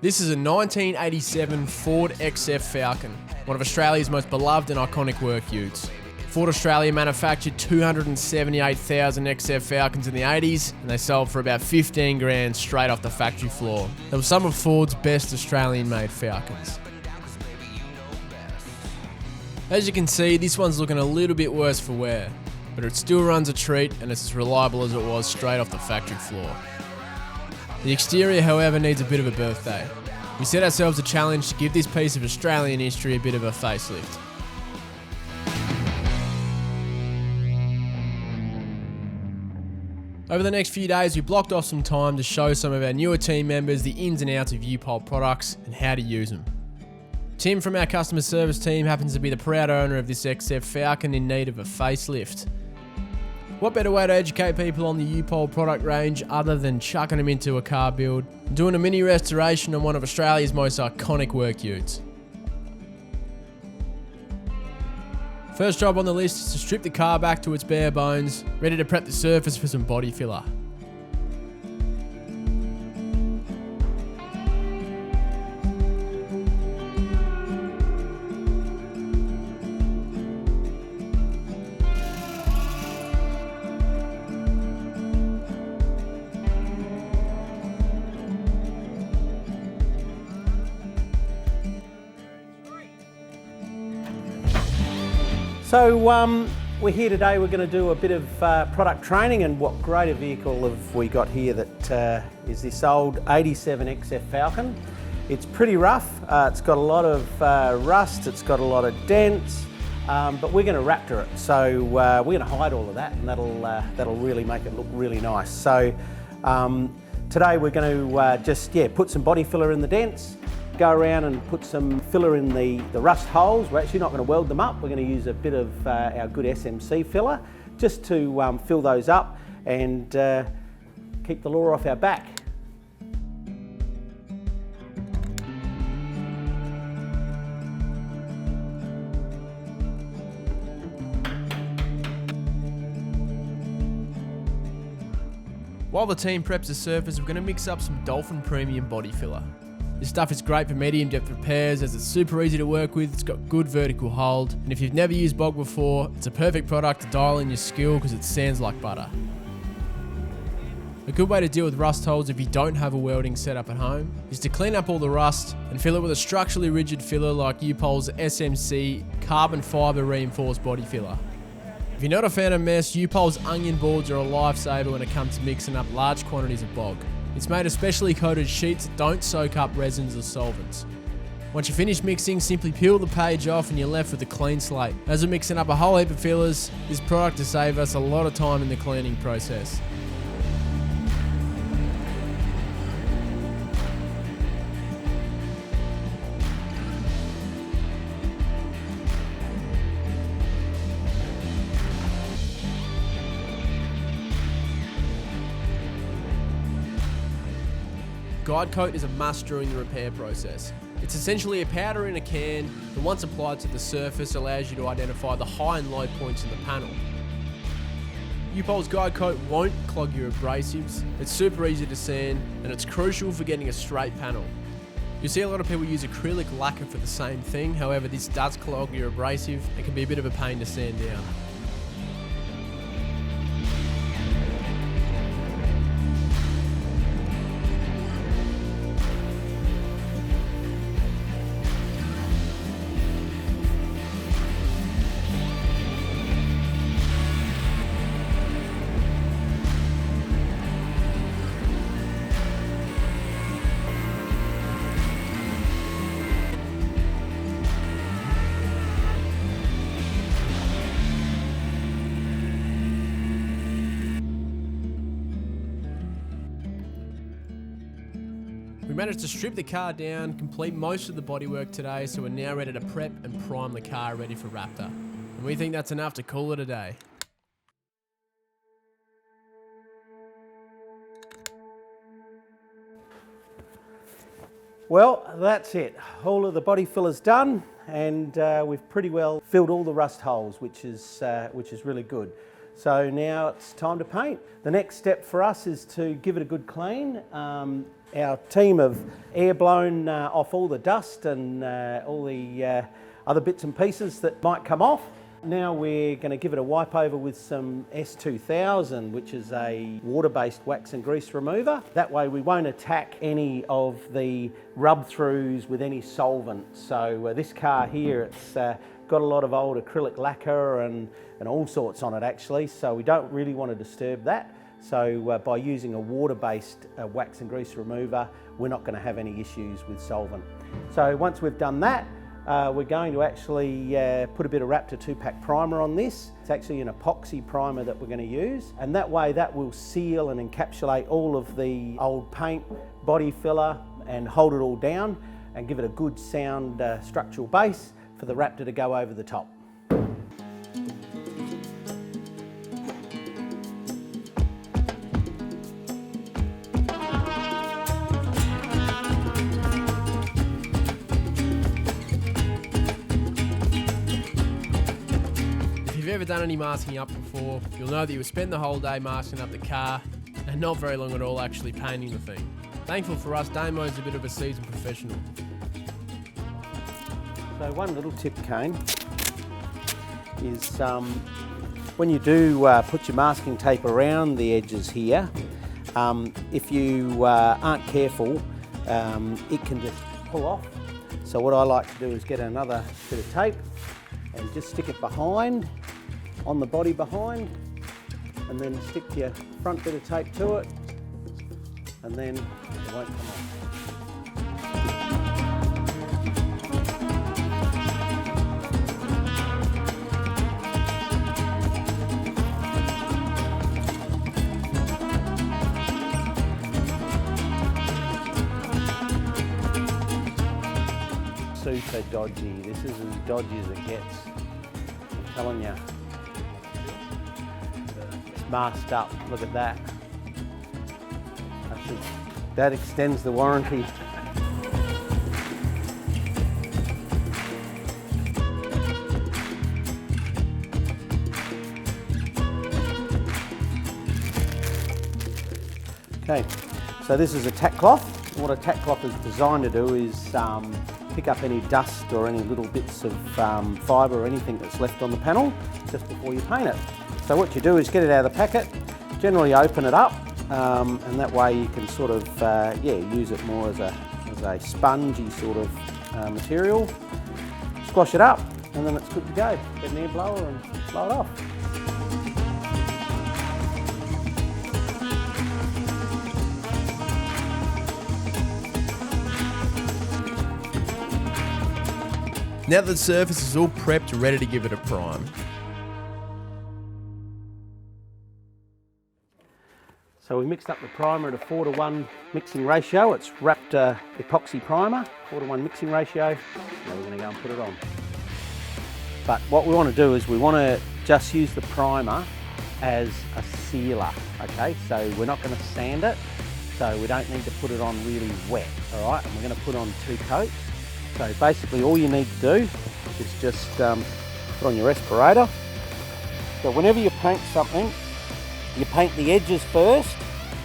This is a 1987 Ford XF Falcon, one of Australia's most beloved and iconic work utes. Ford Australia manufactured 278,000 XF Falcons in the 80s, and they sold for about 15 grand straight off the factory floor. They were some of Ford's best Australian-made Falcons. As you can see, this one's looking a little bit worse for wear, but it still runs a treat and it's as reliable as it was straight off the factory floor. The exterior, however, needs a bit of a birthday. We set ourselves a challenge to give this piece of Australian history a bit of a facelift. Over the next few days, we blocked off some time to show some of our newer team members the ins and outs of U-POL products and how to use them. Tim from our customer service team happens to be the proud owner of this XF Falcon in need of a facelift. What better way to educate people on the U-POL product range other than chucking them into a car build and doing a mini restoration on one of Australia's most iconic work utes. First job on the list is to strip the car back to its bare bones, ready to prep the surface for some body filler. So we're here today, we're going to do a bit of product training, and what greater vehicle have we got here that is this old 87 XF Falcon. It's pretty rough, it's got a lot of rust, it's got a lot of dents, but we're going to RAPTOR it. So we're going to hide all of that, and that'll really make it look really nice. So today we're going to just put some body filler in the dents, go around and put some filler in the rust holes. We're actually not going to weld them up. We're going to use a bit of our good SMC filler just to fill those up and keep the law off our back. While the team preps the surface, we're going to mix up some Dolphin Premium body filler. This stuff is great for medium depth repairs as it's super easy to work with, it's got good vertical hold, and if you've never used bog before, it's a perfect product to dial in your skill because it sands like butter. A good way to deal with rust holes if you don't have a welding setup at home is to clean up all the rust and fill it with a structurally rigid filler like U-POL's SMC carbon fibre reinforced body filler. If you're not a fan of mess, U-POL's onion boards are a lifesaver when it comes to mixing up large quantities of bog. It's made of specially coated sheets that don't soak up resins or solvents. Once you finish mixing, simply peel the page off and you're left with a clean slate. As we're mixing up a whole heap of fillers, this product will save us a lot of time in the cleaning process. Guide coat is a must during the repair process. It's essentially a powder in a can that once applied to the surface allows you to identify the high and low points in the panel. U-POL's guide coat won't clog your abrasives, it's super easy to sand and it's crucial for getting a straight panel. You'll see a lot of people use acrylic lacquer for the same thing, however this does clog your abrasive and can be a bit of a pain to sand down. We managed to strip the car down, complete most of the bodywork today, so we're now ready to prep and prime the car ready for RAPTOR. And we think that's enough to call it a day. Well, that's it. All of the body filler's done, and we've pretty well filled all the rust holes, which is really good. So now it's time to paint. The next step for us is to give it a good clean. Our team have air blown off all the dust and all the other bits and pieces that might come off. Now we're going to give it a wipe over with some S2000, which is a water-based wax and grease remover. That way we won't attack any of the rub-throughs with any solvent. So this car here, it's got a lot of old acrylic lacquer and all sorts on it actually, so we don't really want to disturb that. So by using a water-based wax and grease remover, we're not going to have any issues with solvent. So once we've done that, we're going to actually put a bit of RAPTOR 2-pack primer on this. It's actually an epoxy primer that we're going to use, and that way that will seal and encapsulate all of the old paint, body filler, and hold it all down and give it a good sound structural base for the RAPTOR to go over the top. If you've ever done any masking up before, you'll know that you would spend the whole day masking up the car and not very long at all actually painting the thing. Thankful for us, Damo is a bit of a seasoned professional. So one little tip, Kane, is when you do put your masking tape around the edges here, if you aren't careful, it can just pull off. So what I like to do is get another bit of tape and just stick it behind, on the body behind, and then stick your front bit of tape to it, and then it won't come off. Super dodgy. This is as dodgy as it gets. I'm telling you. It's masked up. Look at that. That extends the warranty. Okay, so this is a tack cloth. What a tack cloth is designed to do is pick up any dust or any little bits of fibre or anything that's left on the panel just before you paint it. So what you do is get it out of the packet, generally open it up, and that way you can sort of use it more as a spongy sort of material. Squash it up and then it's good to go. Get an air blower and blow it off. Now that the surface is all prepped, ready to give it a prime. So we mixed up the primer at a 4:1 mixing ratio. It's RAPTOR epoxy primer, 4:1 mixing ratio. Now we're going to go and put it on. But what we want to do is we want to just use the primer as a sealer, okay? So we're not going to sand it, so we don't need to put it on really wet, all right? And we're going to put on 2 coats. So basically all you need to do is just put on your respirator. So whenever you paint something, you paint the edges first,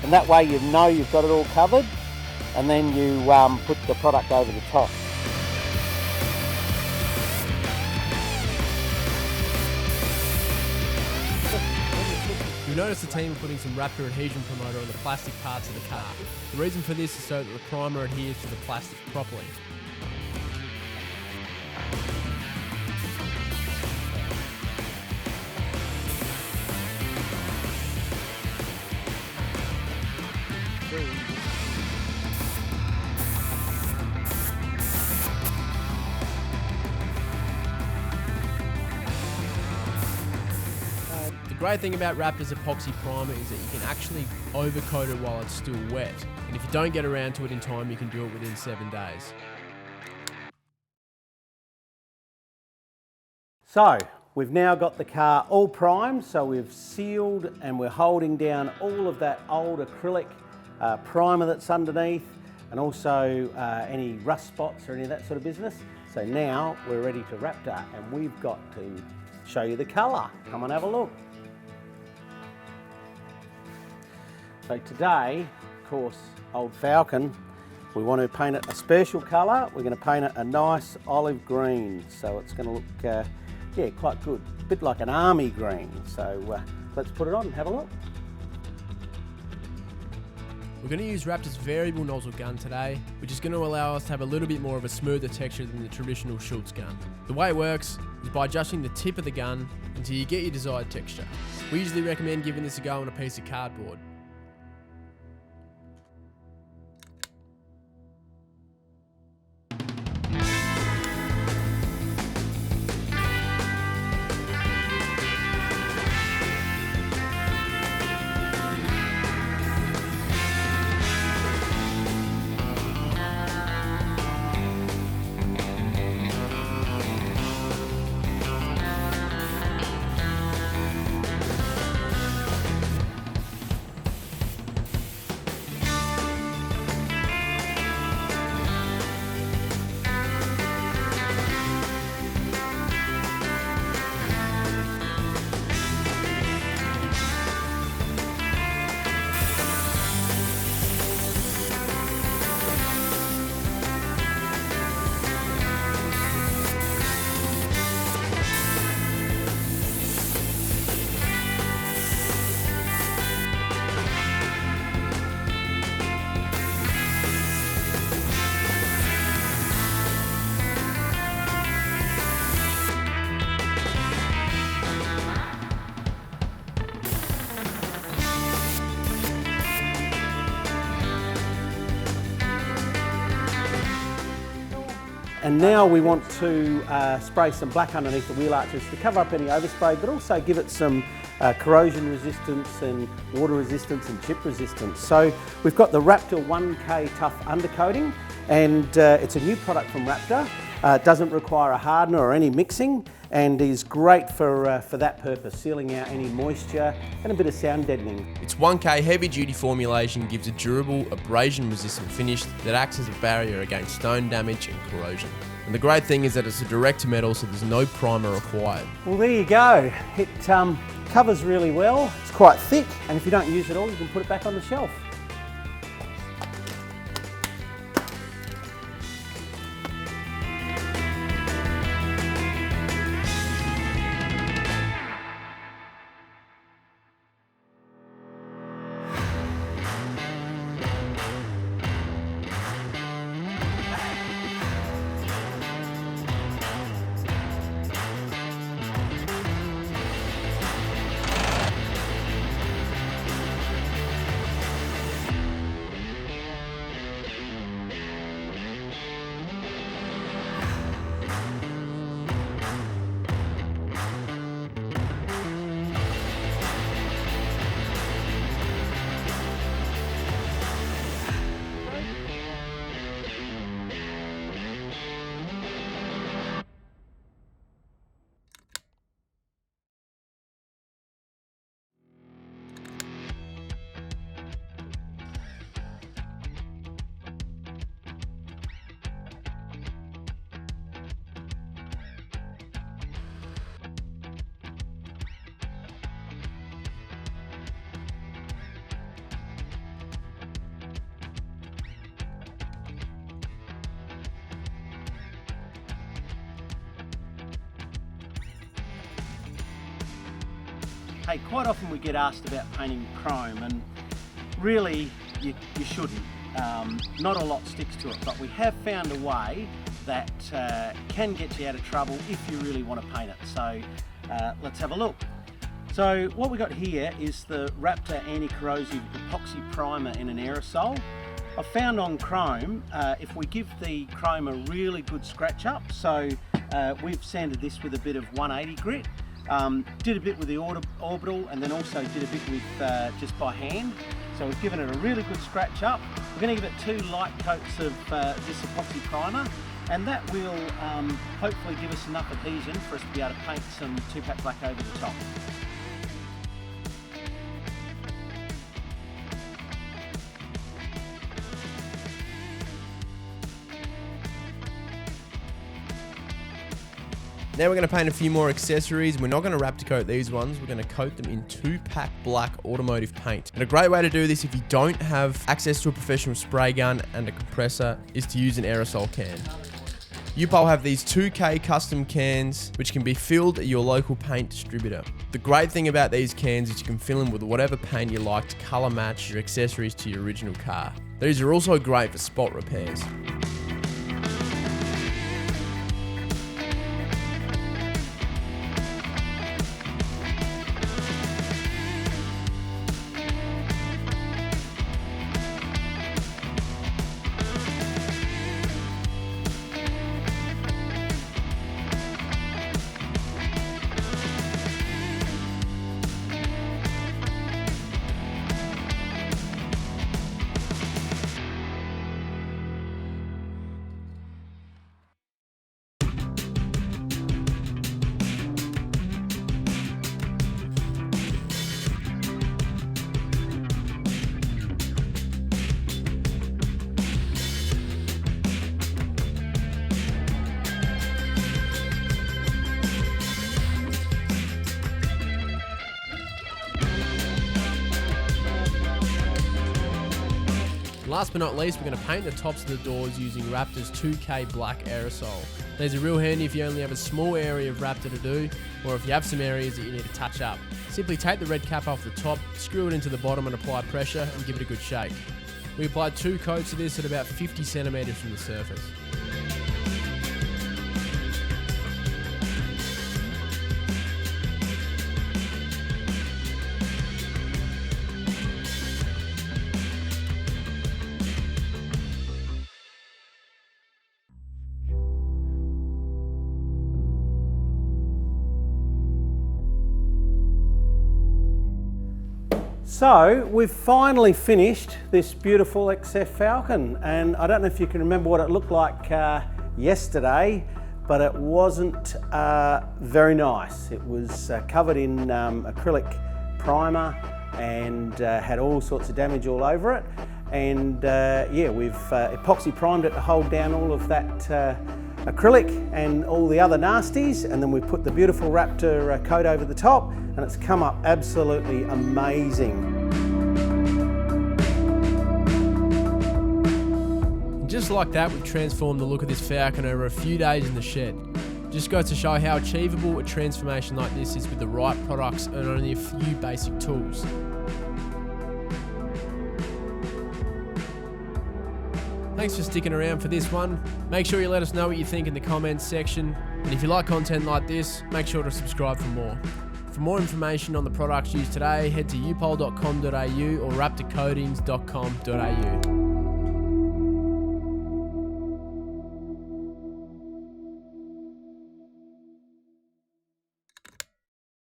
and that way you know you've got it all covered, and then you put the product over the top. You'll notice the team are putting some RAPTOR adhesion promoter on the plastic parts of the car. The reason for this is so that the primer adheres to the plastic properly. The great thing about RAPTOR's epoxy primer is that you can actually overcoat it while it's still wet. And if you don't get around to it in time, you can do it within 7 days. So we've now got the car all primed, so we've sealed and we're holding down all of that old acrylic primer that's underneath, and also any rust spots or any of that sort of business. So now we're ready to RAPTOR, and we've got to show you the colour. Come and have a look. So today, course, old Falcon. We want to paint it a special colour. We're going to paint it a nice olive green, so it's going to look, yeah, quite good. A bit like an army green. So let's put it on and have a look. We're going to use Raptor's variable nozzle gun today, which is going to allow us to have a little bit more of a smoother texture than the traditional Schultz gun. The way it works is by adjusting the tip of the gun until you get your desired texture. We usually recommend giving this a go on a piece of cardboard. And now we want to spray some black underneath the wheel arches to cover up any overspray, but also give it some corrosion resistance and water resistance and chip resistance. So we've got the RAPTOR 1K Tough Undercoating, and it's a new product from Raptor. It doesn't require a hardener or any mixing, and is great for that purpose, sealing out any moisture and a bit of sound deadening. Its 1K heavy duty formulation gives a durable, abrasion resistant finish that acts as a barrier against stone damage and corrosion. And the great thing is that it's a direct to metal, so there's no primer required. Well, there you go. It covers really well, it's quite thick, and if you don't use it all, you can put it back on the shelf. Hey, quite often we get asked about painting chrome, and really you shouldn't. Not a lot sticks to it, but we have found a way that can get you out of trouble if you really want to paint it. So let's have a look. So what we got here is the RAPTOR anti-corrosive epoxy primer in an aerosol. I've found on chrome, if we give the chrome a really good scratch up, so we've sanded this with a bit of 180 grit, did a bit with the orbital, and then also did a bit with just by hand. So we've given it a really good scratch up. We're going to give it 2 light coats of this epoxy primer, and that will hopefully give us enough adhesion for us to be able to paint some 2-pack black over the top. Now we're going to paint a few more accessories. We're not going to Raptor coat these ones. We're going to coat them in 2-pack black automotive paint. And a great way to do this if you don't have access to a professional spray gun and a compressor is to use an aerosol can. U-POL have these 2K custom cans which can be filled at your local paint distributor. The great thing about these cans is you can fill them with whatever paint you like to colour match your accessories to your original car. These are also great for spot repairs. Last but not least, we're going to paint the tops of the doors using Raptor's 2K black aerosol. These are real handy if you only have a small area of Raptor to do, or if you have some areas that you need to touch up. Simply take the red cap off the top, screw it into the bottom and apply pressure and give it a good shake. We applied 2 coats of this at about 50 centimeters from the surface. So we've finally finished this beautiful XF Falcon, and I don't know if you can remember what it looked like yesterday, but it wasn't very nice. It was covered in acrylic primer and had all sorts of damage all over it, and yeah, we've epoxy primed it to hold down all of that acrylic and all the other nasties, and then we put the beautiful Raptor coat over the top, and it's come up absolutely amazing. Just like that, we've transformed the look of this Falcon over a few days in the shed. Just goes to show how achievable a transformation like this is with the right products and only a few basic tools. Thanks for sticking around for this one. Make sure you let us know what you think in the comments section. And if you like content like this, make sure to subscribe for more. For more information on the products used today, head to upol.com.au or raptorcoatings.com.au.